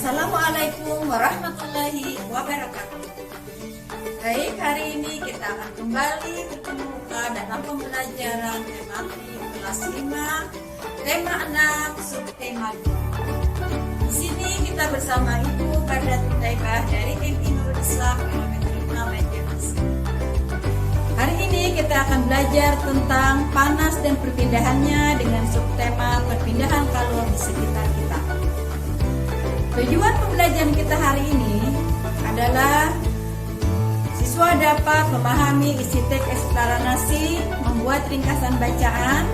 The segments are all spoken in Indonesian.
Assalamualaikum warahmatullahi wabarakatuh. Baik, hari ini kita akan kembali bertemu dalam pembelajaran tematik kelas 5, tema 6, subtema 2. Di sini kita bersama Ibu Bardatul Taibah dari MI Nurul Islam Kilometer 5 Banjarmasin. Hari ini kita akan belajar tentang panas dan perpindahannya dengan subtema perpindahan kalor di sekitar kita. Tujuan pembelajaran kita hari ini adalah siswa dapat memahami isi teks eksplanasi, membuat ringkasan bacaan,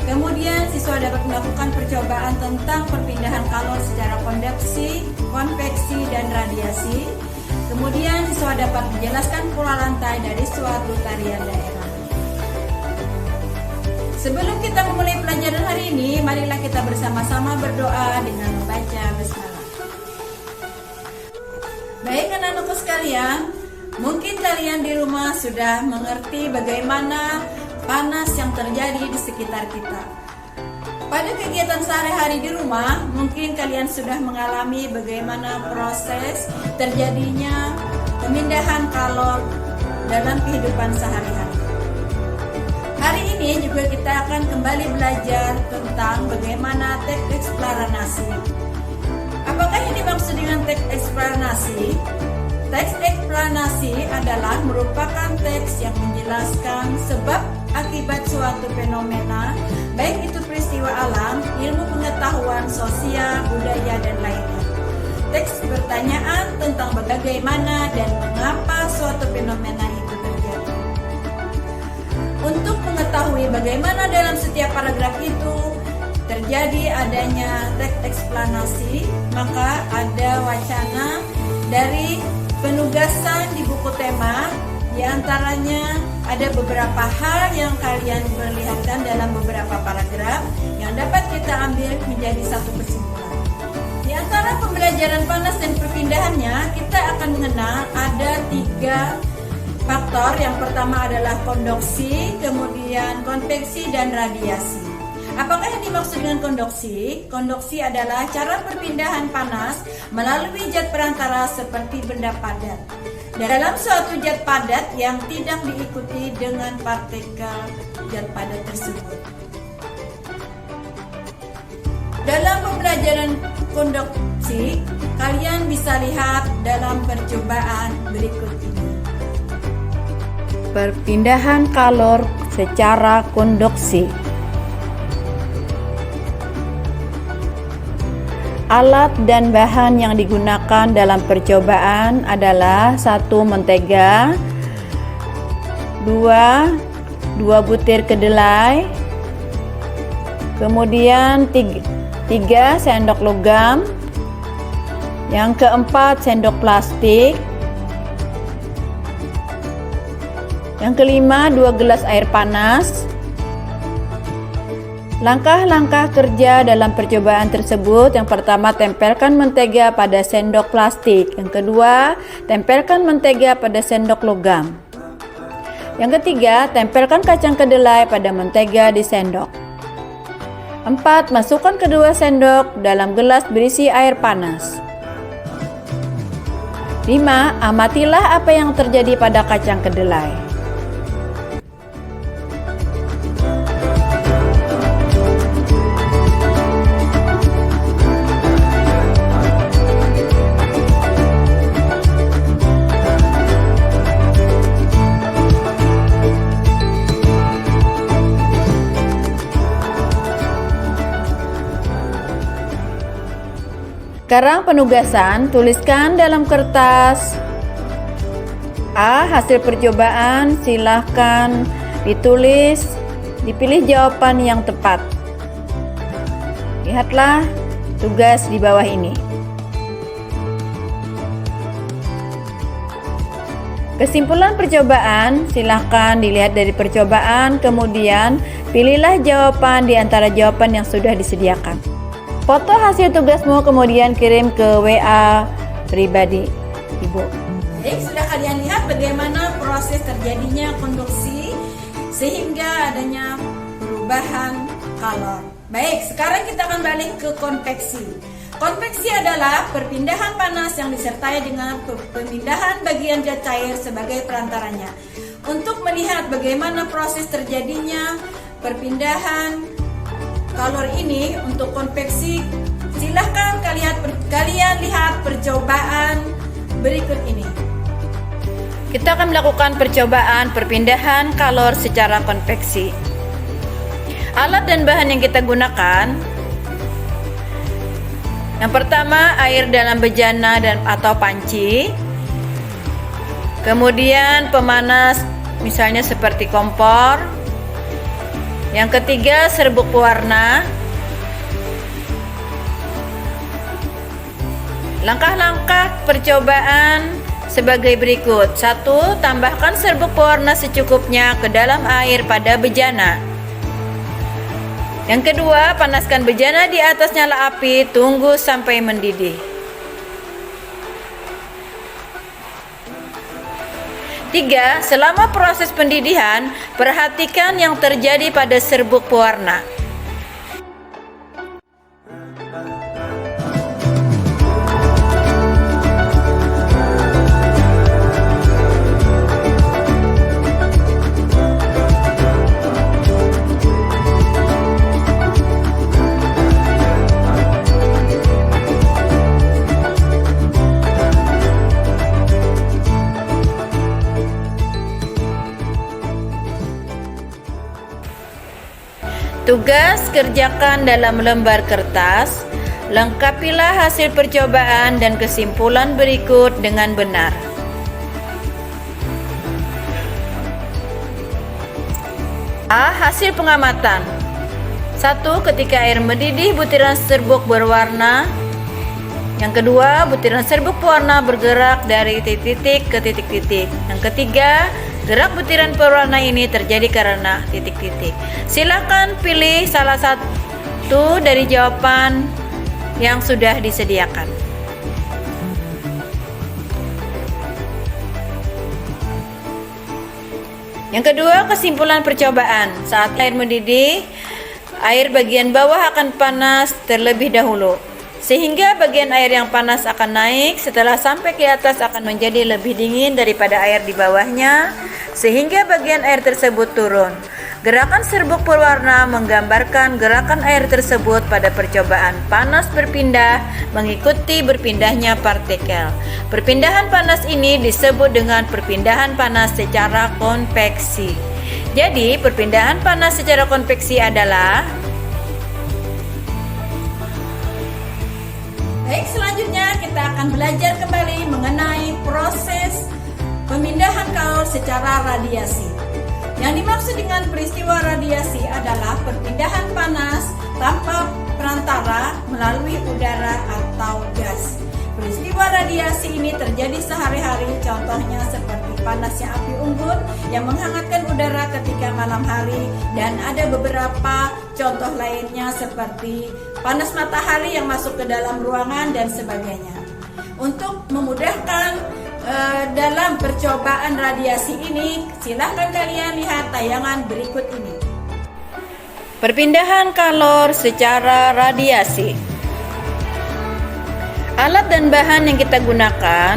kemudian siswa dapat melakukan percobaan tentang perpindahan kalor secara konveksi, dan radiasi. Kemudian siswa dapat menjelaskan pola lantai dari suatu tarian daerah. Sebelum kita memulai pelajaran hari ini, marilah kita bersama-sama berdoa dengan membaca basmalah. Baik anak-anakku sekalian, mungkin kalian di rumah sudah mengerti bagaimana panas yang terjadi di sekitar kita. Pada kegiatan sehari-hari di rumah, mungkin kalian sudah mengalami bagaimana proses terjadinya pemindahan kalor dalam kehidupan sehari-hari. Hari ini juga kita akan kembali belajar tentang bagaimana teks eksplanasi. Apakah yang dimaksud dengan teks eksplanasi? Teks eksplanasi adalah merupakan teks yang menjelaskan sebab akibat suatu fenomena, baik itu peristiwa alam, ilmu pengetahuan, sosial, budaya, dan lainnya. Teks pertanyaan tentang bagaimana dan mengapa suatu fenomena itu terjadi. Untuk mengetahui bagaimana dalam setiap paragraf itu terjadi adanya teks eksplanasi, maka ada wacana dari penugasan di buku tema. Di antaranya ada beberapa hal yang kalian perlihatkan dalam beberapa paragraf yang dapat kita ambil menjadi satu kesimpulan. Di antara pembelajaran panas dan perpindahannya, kita akan mengenal ada 3 faktor. Yang pertama adalah konduksi, kemudian konveksi, dan radiasi. Apakah yang dimaksud dengan konduksi? Konduksi adalah cara perpindahan panas melalui zat perantara seperti benda padat dalam suatu zat padat yang tidak diikuti dengan partikel zat padat tersebut. Dalam pembelajaran konduksi, kalian bisa lihat dalam percobaan berikut ini. Perpindahan kalor secara konduksi. Alat dan bahan yang digunakan dalam percobaan adalah 1 mentega, 2 butir kedelai, kemudian 3 sendok logam, yang keempat sendok plastik, yang kelima 2 gelas air panas. Langkah-langkah kerja dalam percobaan tersebut: yang pertama, tempelkan mentega pada sendok plastik. Yang kedua, tempelkan mentega pada sendok logam. Yang ketiga, tempelkan kacang kedelai pada mentega di sendok. 4. Masukkan kedua sendok dalam gelas berisi air panas. 5. Amatilah apa yang terjadi pada kacang kedelai. Sekarang penugasan, tuliskan dalam kertas A. Hasil percobaan, silahkan ditulis, dipilih jawaban yang tepat. Lihatlah tugas di bawah ini. Kesimpulan percobaan, silahkan dilihat dari percobaan, kemudian pilihlah jawaban di antara jawaban yang sudah disediakan. Foto hasil tugasmu kemudian kirim ke WA pribadi Ibu. Baik, sudah kalian lihat bagaimana proses terjadinya konduksi sehingga adanya perubahan kalor. Baik, sekarang kita akan balik ke konveksi. Konveksi adalah perpindahan panas yang disertai dengan pemindahan bagian zat cair sebagai perantaranya. Untuk melihat bagaimana proses terjadinya perpindahan kalor ini untuk konveksi, silahkan kalian lihat percobaan berikut ini. Kita akan melakukan percobaan perpindahan kalor secara konveksi. Alat dan bahan yang kita gunakan, yang pertama air dalam bejana atau panci. Kemudian pemanas misalnya seperti kompor. Yang ketiga serbuk pewarna. Langkah-langkah percobaan sebagai berikut. 1. Tambahkan serbuk pewarna secukupnya ke dalam air pada bejana. Yang kedua, panaskan bejana di atas nyala api, tunggu sampai mendidih. 3. Selama proses pendidihan, perhatikan yang terjadi pada serbuk pewarna. Tugas kerjakan dalam lembar kertas. Lengkapilah hasil percobaan dan kesimpulan berikut dengan benar. A. Hasil pengamatan. 1. Ketika air mendidih, butiran serbuk berwarna. Yang kedua, butiran serbuk pewarna bergerak dari titik-titik ke titik-titik. Yang ketiga, gerak butiran pewarna ini terjadi karena titik-titik. Silakan pilih salah satu dari jawaban yang sudah disediakan. Yang kedua, kesimpulan percobaan. Saat air mendidih, air bagian bawah akan panas terlebih dahulu, sehingga bagian air yang panas akan naik. Setelah sampai ke atas akan menjadi lebih dingin daripada air di bawahnya, sehingga bagian air tersebut turun. Gerakan serbuk berwarna menggambarkan gerakan air tersebut pada percobaan panas berpindah mengikuti berpindahnya partikel. Perpindahan panas ini disebut dengan perpindahan panas secara konveksi. Jadi, perpindahan panas secara konveksi adalah... Baik, selanjutnya kita akan belajar kembali mengenai proses pemindahan kalor secara radiasi. Yang dimaksud dengan peristiwa radiasi adalah perpindahan panas tanpa perantara melalui udara atau gas. Peristiwa radiasi ini terjadi sehari-hari, contohnya seperti panasnya api unggun yang menghangatkan udara ketika malam hari, dan ada beberapa contoh lainnya seperti panas matahari yang masuk ke dalam ruangan dan sebagainya. Untuk memudahkan dalam percobaan radiasi ini, silahkan kalian lihat tayangan berikut ini. Perpindahan kalor secara radiasi. Alat dan bahan yang kita gunakan,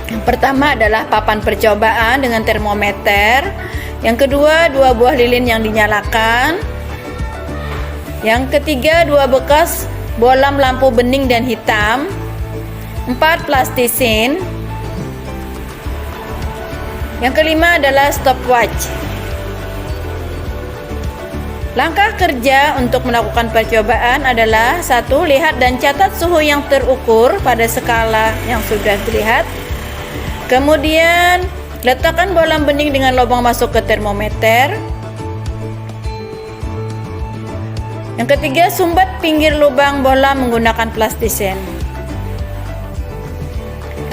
yang pertama adalah papan percobaan dengan termometer. Yang kedua, 2 buah lilin yang dinyalakan. Yang ketiga, 2 bekas bolam lampu bening dan hitam. 4 plastisin. Yang kelima adalah stopwatch. Langkah kerja untuk melakukan percobaan adalah: 1. Lihat dan catat suhu yang terukur pada skala yang sudah dilihat. Kemudian, letakkan bolam bening dengan lubang masuk ke termometer. Yang ketiga, sumbat pinggir lubang bolam menggunakan plastisen.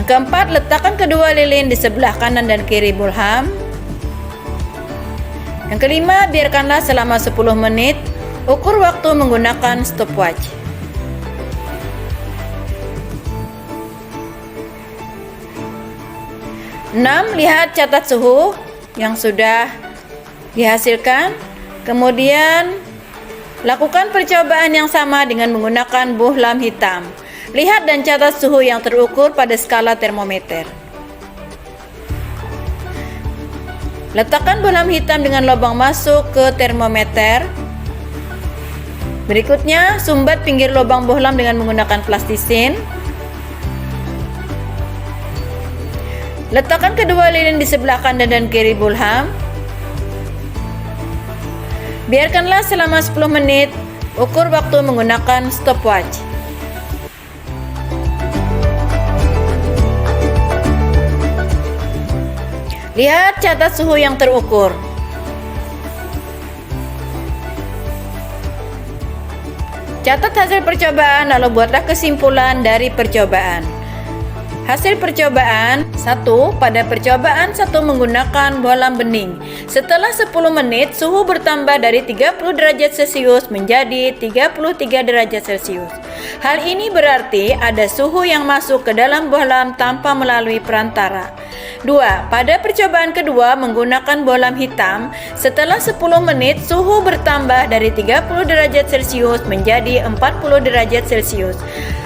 Yang keempat, letakkan kedua lilin di sebelah kanan dan kiri bolam. Yang kelima, biarkanlah selama 10 menit. Ukur waktu menggunakan stopwatch. Lihat catat suhu yang sudah dihasilkan. Kemudian Lakukan percobaan yang sama dengan menggunakan bohlam hitam. Lihat dan catat suhu yang terukur pada skala termometer. Letakkan bohlam hitam dengan lubang masuk ke termometer. Berikutnya, sumbat pinggir lubang bohlam dengan menggunakan plastisin. Letakkan kedua lilin di sebelah kanan dan kiri bohlam. Biarkanlah selama 10 menit, ukur waktu menggunakan stopwatch. Lihat catat suhu yang terukur. Catat hasil percobaan lalu buatlah kesimpulan dari percobaan. Hasil percobaan 1. Pada percobaan 1 menggunakan bohlam bening. Setelah 10 menit, suhu bertambah dari 30 derajat Celcius menjadi 33 derajat Celcius. Hal ini berarti ada suhu yang masuk ke dalam bohlam tanpa melalui perantara. 2. Pada percobaan kedua menggunakan bohlam hitam, setelah 10 menit suhu bertambah dari 30 derajat Celcius menjadi 40 derajat Celcius.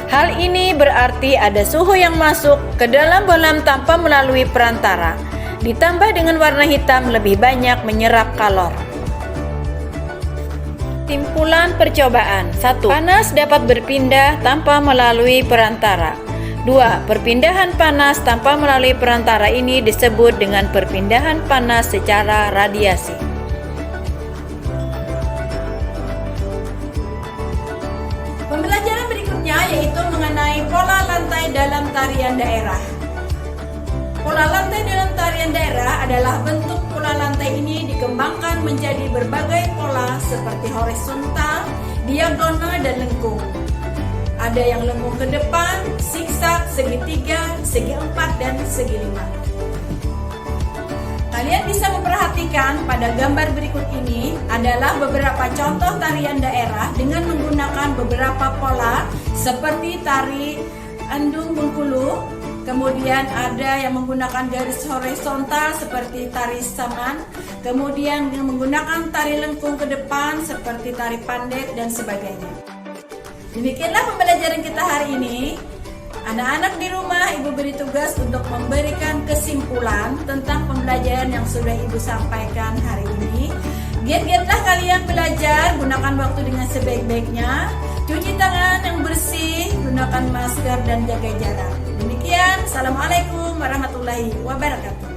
Hal ini berarti ada suhu yang masuk ke dalam bohlam tanpa melalui perantara. Ditambah dengan warna hitam lebih banyak menyerap kalor. Kesimpulan percobaan. 1. Panas dapat berpindah tanpa melalui perantara. 2. Perpindahan panas tanpa melalui perantara ini disebut dengan perpindahan panas secara radiasi. Pembelajaran berikutnya yaitu mengenai pola lantai dalam tarian daerah. Pola lantai dalam tarian daerah adalah bentuk pola lantai ini dikembangkan menjadi berbagai pola seperti horizontal, diagonal, dan lengkung. Ada yang lengkung ke depan, zigzag, segitiga, segi 4, dan segi 5. Kalian bisa memperhatikan pada gambar berikut ini adalah beberapa contoh tarian daerah dengan menggunakan beberapa pola seperti tari Endung Bengkulu, kemudian ada yang menggunakan garis horizontal seperti tari Saman, kemudian yang menggunakan tari lengkung ke depan seperti tari Pandet, dan sebagainya. Demikianlah pembelajaran kita hari ini. Anak-anak di rumah, Ibu beri tugas untuk memberikan kesimpulan tentang pembelajaran yang sudah Ibu sampaikan hari ini. Giat-giatlah kalian belajar, gunakan waktu dengan sebaik-baiknya. Cuci tangan yang bersih, gunakan masker, dan jaga jarak. Demikian, Assalamualaikum warahmatullahi wabarakatuh.